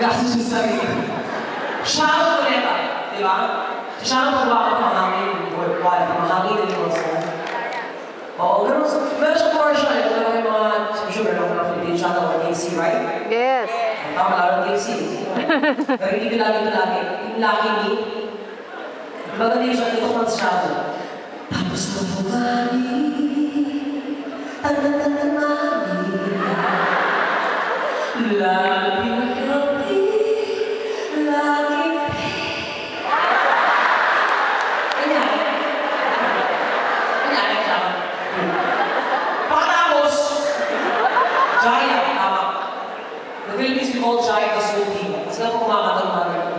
Gastos yung sarili. Siya ang kuleta, di ba? Siya ang pagwakot ng hangin, or quality, mahangin na yung mga oo, ganun. Meron siya commercial, ito naman yung mga, sure, meron ko na Philippine Channel or KFC, right? Yes. Tama, lalo KFC. Pero hindi ko lagi ito lagi. Yung Lucky Me, maganda yung siya, ito kung sa shadow. Tapos na bumali, lagi na happy, lagi Pagkatapos, Giant, tama. The Philippines we call Giant the Soul Team. Sila po kumakata ng mga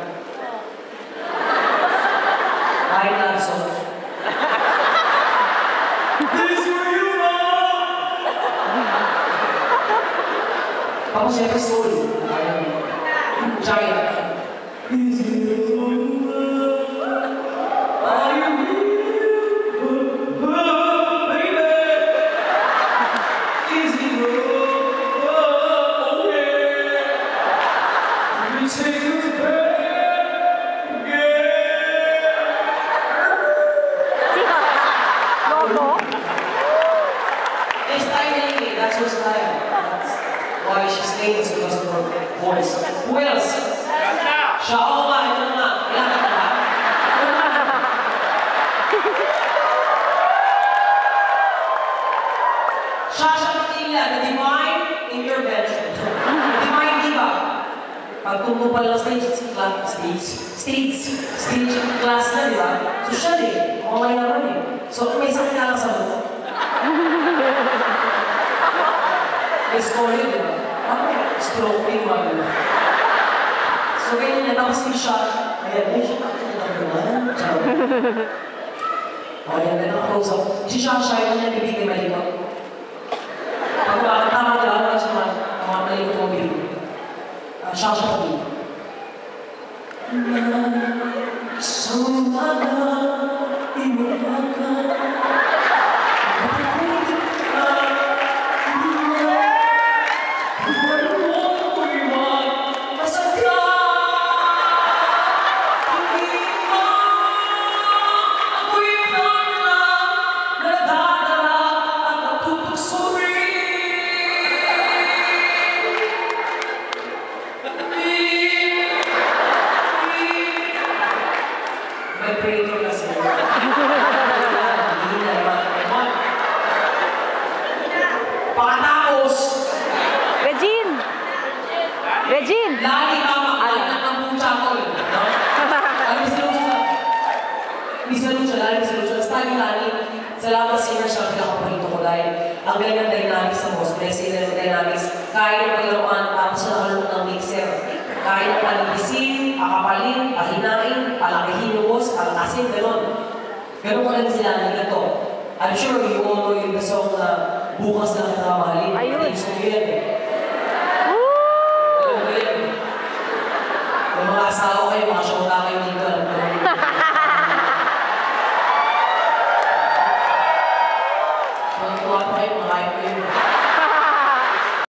Giant love song. This for you, Tapos siyempre story. Giant. Is it are you baby? Is it okay? We take it back again. Logo? It's tiny, that's her style. That's why she's famous because of her voice. Who else? Siya, oo nga, ito na nga. Kailangan ka ba? Siya Matilla, the divine intervention. The divine diva. Pag tumupal ng stage class na, di ba? So siya din, okay naman eh. So may sakit na lang sa buto. May scoring, di ba? Stroke yung mga. So ganyan niya, tapos yung shot. Ayan, may shot. O yan, ganun close up. Si Shasha, yun niya bibigay malikot. Pag tama ka lang, kasi mga malikot mo bibigay. Shasha ko bibigay. Pagkatapos, Regine! lagi tama, alam na ang pucha ko. Misa Lucha, lagi. Salamat sa inyo siya, pinakaparito ko dahil ang galing ng dynamics sa most, blessing ng dynamics, kaya ng paglaruan, tapos na nakalong ng mixer. Kaya ng panibisin, pakapalin, pahinain, palakihin yung boss, palakasin, gano'n. Gano'n ko lang sila na ganito. I'm sure you all know yung song na bukas na kita mahalin. Ayun. Yung song yun eh. Alam mo yun. Yung mga asawa kayo, mga show